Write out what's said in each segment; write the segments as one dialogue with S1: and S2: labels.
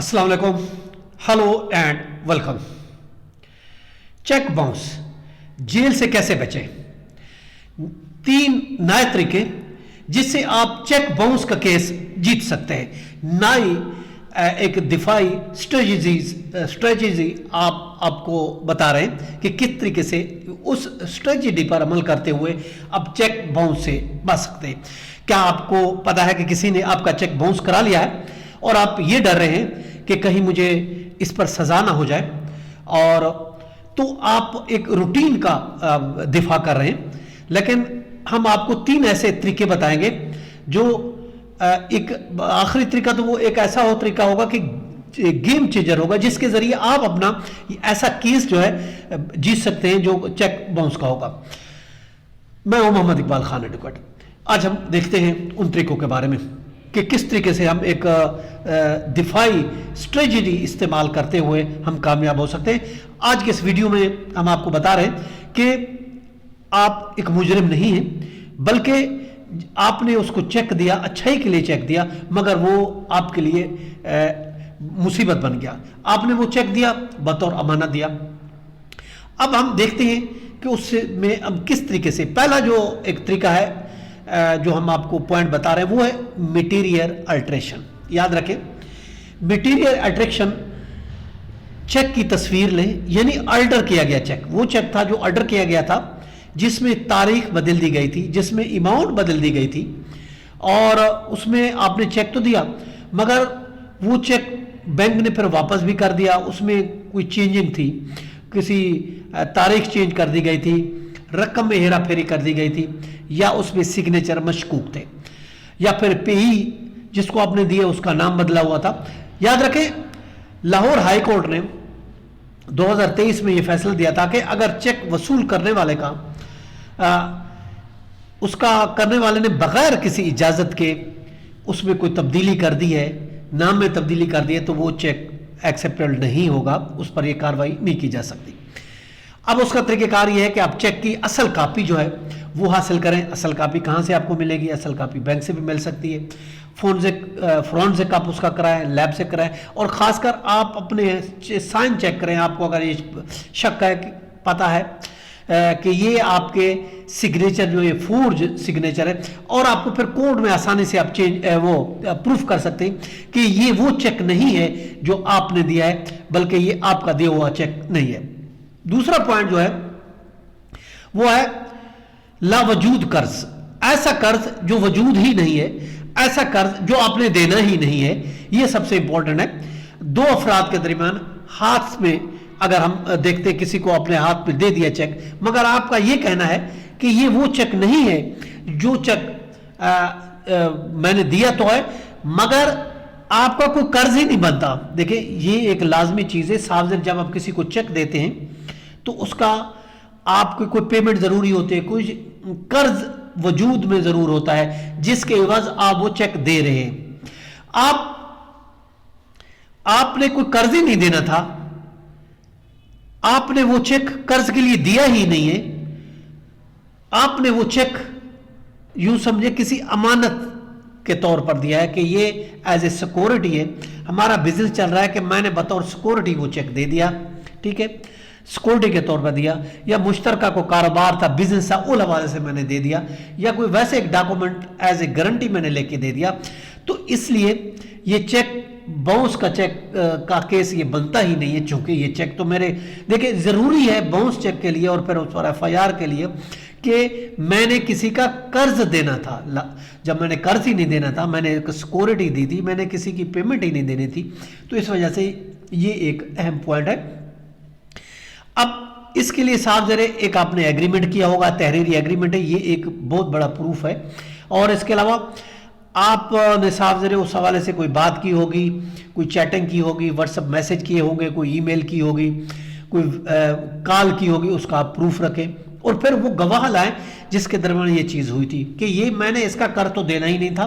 S1: अस्सलाम वालेकुम, hello and welcome. Cheque bounce, jail से कैसे बचें? 3 नए तरीके जिससे आप चेक बाउंस का केस जीत सकते हैं। नई एक दिफाई स्ट्रेटजी आपको बता रहे हैं कि किस तरीके से उस स्ट्रेटजी पर अमल करते हुए आप चेक बाउंस से बच सकते हैं। क्या आपको पता है कि किसी ने आपका चेक बाउंस करा लिया है और आप ये डर रहे हैं कि कहीं मुझे इस पर सजा ना हो जाए, और तो आप एक रूटीन का दिफा कर रहे हैं। लेकिन हम आपको 3 ऐसे तरीके बताएंगे जो एक आखिरी तरीका तो वो एक ऐसा हो तरीका होगा कि गेम चेंजर होगा, जिसके जरिए आप अपना ऐसा केस जो है जीत सकते हैं जो चेक बाउंस का होगा। मैं हूं मोहम्मद इकबाल खान एडवोकेट। आज हम देखते हैं उन तरीकों के बारे में कि किस तरीके से हम एक दिफाई स्ट्रेटजी इस्तेमाल करते हुए हम कामयाब हो सकते हैं। आज के इस वीडियो में हम आपको बता रहे हैं कि आप एक मुजरिम नहीं हैं, बल्कि आपने उसको चेक दिया, अच्छाई के लिए चेक दिया, मगर वो आपके लिए मुसीबत बन गया। आपने वो चेक दिया, बतौर अमानत दिया। अब हम देखते हैं कि उससे में अब किस तरीके से, पहला जो एक तरीका है जो हम आपको पॉइंट बता रहे हैं वो है मटीरियल अल्टरेशन। याद रखें, मटीरियल अल्टरेशन, चेक की तस्वीर लें, यानी अल्टर किया गया चेक। वो चेक था जो अल्टर किया गया था, जिसमें तारीख बदल दी गई थी, जिसमें अमाउंट बदल दी गई थी, और उसमें आपने चेक तो दिया मगर वो चेक बैंक ने फिर वापस भी कर दिया। उसमें कोई चेंजिंग थी, किसी तारीख चेंज कर दी गई थी, रकम में हेरा फेरी कर दी गई थी, या उसमें सिग्नेचर मशकूक थे, या फिर पेई जिसको आपने दिया उसका नाम बदला हुआ था। याद रखें, लाहौर हाई कोर्ट ने 2023 में यह फैसला दिया था कि अगर चेक वसूल करने वाले का उसका करने वाले ने बगैर किसी इजाजत के उसमें कोई तब्दीली कर दी है, नाम में तब्दीली कर दी है, तो वो चेक एक्सेप्टेबल नहीं होगा, उस पर यह कार्रवाई नहीं की जा सकती। अब उसका तरीकेकार यह है कि आप चेक की असल कापी जो है वो हासिल करें। असल कापी कहाँ से आपको मिलेगी? असल कापी बैंक से भी मिल सकती है, फोरेंसिक आप उसका कराएं, लैब से कराएं, और ख़ासकर आप अपने साइन चेक करें। आपको अगर ये शक है, पता है कि ये आपके सिग्नेचर जो ये फोर्ज सिग्नेचर है, और आपको फिर कोर्ट में आसानी से आप वो प्रूफ कर सकते हैं कि ये वो चेक नहीं है जो आपने दिया है, बल्कि ये आपका दिया हुआ चेक नहीं है। दूसरा पॉइंट जो है वो है लावजूद कर्ज। ऐसा कर्ज जो वजूद ही नहीं है, ऐसा कर्ज जो आपने देना ही नहीं है, यह सबसे इंपॉर्टेंट है। 2 अफराद के दरमियान हाथ में, अगर हम देखते किसी को अपने हाथ में दे दिया चेक, मगर आपका यह कहना है कि यह वो चेक नहीं है जो चेक मैंने दिया तो है, मगर आपका कोई कर्ज ही नहीं बनता। देखिए, ये एक लाजमी चीज है। सार्वजनिक जब आप किसी को चेक देते हैं तो उसका आपको कोई पेमेंट जरूरी होती है, कोई कर्ज वजूद में जरूर होता है जिसके एवज आप वो चेक दे रहे हैं। आपने कोई कर्ज ही नहीं देना था, आपने वो चेक कर्ज के लिए दिया ही नहीं है, आपने वो चेक यूं समझे किसी अमानत के तौर पर दिया है कि ये एज ए सिक्योरिटी है, हमारा बिजनेस चल रहा है कि मैंने बतौर सिक्योरिटी वो चेक दे दिया, ठीक है, सिक्योरिटी के तौर पर दिया, या मुश्तरका को कारोबार था, बिजनेस था, उस हवाले से मैंने दे दिया, या कोई वैसे एक डॉक्यूमेंट एज ए गारंटी मैंने लेके दे दिया। तो इसलिए ये चेक बाउंस का चेक का केस ये बनता ही नहीं है, चूंकि ये चेक तो मेरे, देखिए, जरूरी है बाउंस चेक के लिए और फिर उस पर FIR के लिए कि मैंने किसी का कर्ज देना था। जब मैंने कर्ज ही नहीं देना था, मैंने एक सिक्योरिटी दी थी, मैंने किसी की पेमेंट ही नहीं देनी थी, तो इस वजह से ये एक अहम पॉइंट है। अब इसके लिए साफ जरे एक आपने एग्रीमेंट किया होगा, तहरीरी एग्रीमेंट है, ये एक बहुत बड़ा प्रूफ है। और इसके अलावा आपने साफ जरे उस हवाले से कोई बात की होगी, कोई चैटिंग की होगी, व्हाट्सएप मैसेज किए होंगे, कोई ईमेल की होगी, कोई कॉल की होगी, उसका आप प्रूफ रखें, और फिर वो गवाह लाएं जिसके दरमियान ये चीज़ हुई थी कि ये मैंने इसका कर्ज तो देना ही नहीं था,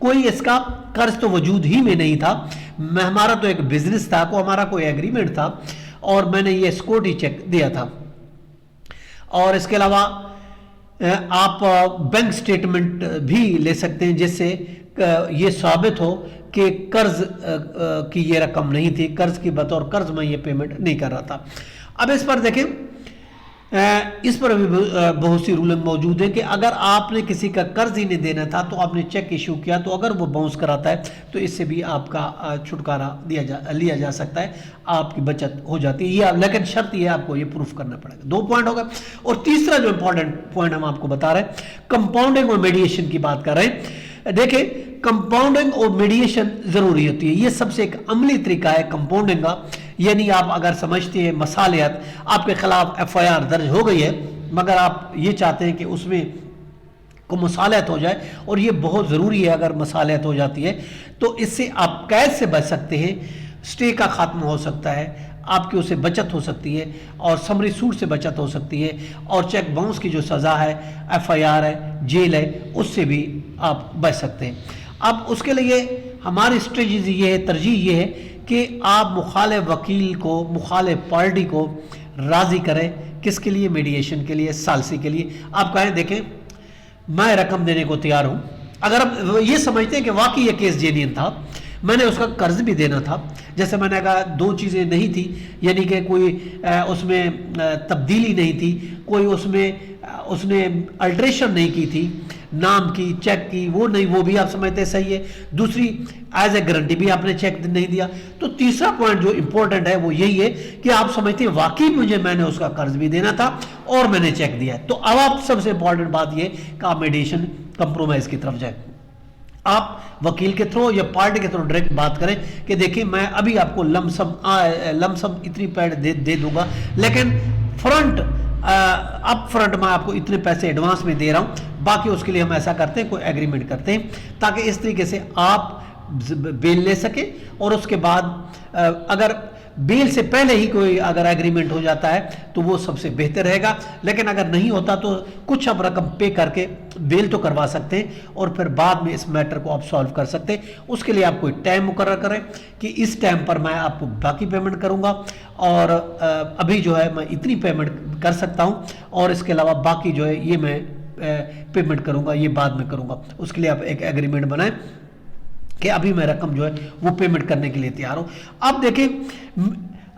S1: कोई इसका कर्ज तो वजूद ही में नहीं था, हमारा तो एक बिजनेस था, हमारा कोई एग्रीमेंट था, और मैंने ये सिक्योरिटी चेक दिया था। और इसके अलावा आप बैंक स्टेटमेंट भी ले सकते हैं जिससे ये साबित हो کہ قرض کی یہ رقم نہیں تھی, قرض کی بطور قرض میں یہ پیمنٹ نہیں کر رہا تھا. اب اس پر دیکھیں, اس پر بھی بہت سی رولنگ موجود ہے کہ اگر آپ نے کسی کا قرض ہی نہیں دینا تھا تو آپ نے چیک ایشو کیا, تو اگر وہ باؤنس کراتا ہے تو اس سے بھی آپ کا چھٹکارا لیا جا سکتا ہے, آپ کی بچت ہو جاتی ہے. یہ لیکن شرط یہ آپ کو یہ پروف کرنا پڑے گا. 2 پوائنٹ ہوگا. اور تیسرا جو امپورٹنٹ پوائنٹ ہم آپ کو بتا رہے ہیں, کمپاؤنڈنگ اور میڈیشن کی بات کر رہے ہیں. دیکھیں, کمپاؤنڈنگ اور میڈیشن ضروری ہوتی ہے. یہ سب سے ایک عملی طریقہ ہے کمپاؤنڈنگ کا. یعنی آپ اگر سمجھتے ہیں مصالحت, آپ کے خلاف FIR درج ہو گئی ہے, مگر آپ یہ چاہتے ہیں کہ اس میں کو مصالحت ہو جائے, اور یہ بہت ضروری ہے. اگر مصالحت ہو جاتی ہے تو اس سے آپ قید سے بچ سکتے ہیں, سٹے کا خاتمہ ہو سکتا ہے, آپ کی اسے بچت ہو سکتی ہے, اور سمری سوٹ سے بچت ہو سکتی ہے, اور چیک باؤنس کی جو سزا ہے, FIR ہے, جیل ہے, اس سے بھی آپ بچ سکتے ہیں. اب اس کے لیے ہماری اسٹریٹجی یہ ہے, ترجیح یہ ہے کہ آپ مخالف وکیل کو, مخالف پارٹی کو راضی کریں. کس کے لیے؟ میڈیشن کے لیے, ثالثی کے لیے. آپ کہیں دیکھیں میں رقم دینے کو تیار ہوں, اگر آپ یہ سمجھتے ہیں کہ واقعی یہ کیس جینین تھا, میں نے اس کا قرض بھی دینا تھا, جیسے میں نے کہا 2 چیزیں نہیں تھی, یعنی کہ کوئی اس میں تبدیلی نہیں تھی, کوئی اس نے الٹریشن نہیں کی تھی, نام کی, چیک کی, وہ نہیں, وہ بھی آپ سمجھتے صحیح ہے. دوسری, ایز اے گارنٹی بھی آپ نے چیک نہیں دیا. تو تیسرا پوائنٹ جو امپورٹنٹ ہے وہ یہی ہے کہ آپ سمجھتے ہیں واقعی میں نے اس کا قرض بھی دینا تھا اور میں نے چیک دیا. تو اب آپ سب سے امپورٹنٹ بات یہ کہ آپ میڈیشن کمپرومائز کی طرف جائیں. آپ وکیل کے تھرو یا پارٹی کے تھرو ڈائریکٹ بات کریں کہ دیکھیں میں ابھی آپ کو لمسم اتنی پیڈ دے دوں گا, لیکن اپ فرنٹ میں آپ کو اتنے پیسے ایڈوانس میں دے رہا ہوں, باقی اس کے لیے ہم ایسا کرتے ہیں, کوئی ایگریمنٹ کرتے ہیں, تاکہ اس طریقے سے آپ بیل لے سکیں. اور اس کے بعد اگر بیل سے پہلے ہی کوئی اگر ایگریمنٹ ہو جاتا ہے تو وہ سب سے بہتر رہے گا, لیکن اگر نہیں ہوتا تو کچھ اب رقم پے کر کے بیل تو کروا سکتے ہیں, اور پھر بعد میں اس میٹر کو آپ سالو کر سکتے ہیں. اس کے لیے آپ کوئی ٹائم مقرر کریں کہ اس ٹائم پر میں آپ کو باقی پیمنٹ کروں گا, اور ابھی جو ہے میں اتنی پیمنٹ کر سکتا ہوں, اور اس کے علاوہ باقی جو ہے یہ میں پیمنٹ کروں گا, یہ بعد میں کروں گا. اس کے لیے آپ ایک ایگریمنٹ بنائیں کہ ابھی میں رقم جو ہے وہ پیمنٹ کرنے کے لیے تیار ہوں. اب دیکھیں,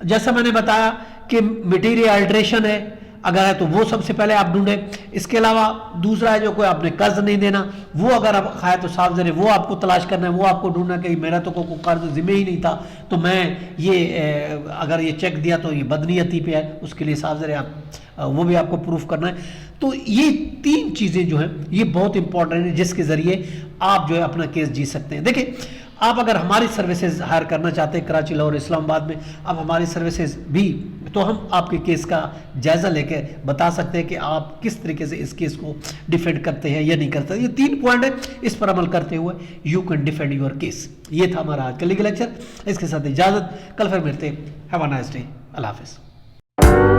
S1: جیسا میں نے بتایا کہ میٹیریل الٹریشن ہے, اگر ہے تو وہ سب سے پہلے آپ ڈھونڈیں. اس کے علاوہ دوسرا ہے جو کوئی آپ نے قرض نہیں دینا, وہ اگر آپ ہے تو صاف ذرے وہ آپ کو تلاش کرنا ہے, وہ آپ کو ڈھونڈنا کہ میرا تو کوئی قرض ذمہ ہی نہیں تھا, تو میں یہ اگر یہ چیک دیا تو یہ بدنیتی پہ ہے, اس کے لیے صاف ذرے آپ وہ بھی آپ کو پروف کرنا ہے. تو یہ 3 چیزیں جو ہیں یہ بہت امپورٹنٹ ہیں, جس کے ذریعے آپ جو ہے اپنا کیس جیت سکتے ہیں. دیکھیں, آپ اگر ہماری سروسز ہائر کرنا چاہتے ہیں کراچی, لاہور, اسلام آباد میں, اب ہماری سروسز بھی, تو ہم آپ کے کیس کا جائزہ لے کے بتا سکتے ہیں کہ آپ کس طریقے سے اس کیس کو ڈیفینڈ کرتے ہیں یا نہیں کرتے. یہ 3 پوائنٹ ہے, اس پر عمل کرتے ہوئے you can defend your case. یہ تھا ہمارا آج کا لیگل لیکچر. اس کے ساتھ اجازت, کل پھر ملتے ہیں. Have a nice day. اللہ حافظ.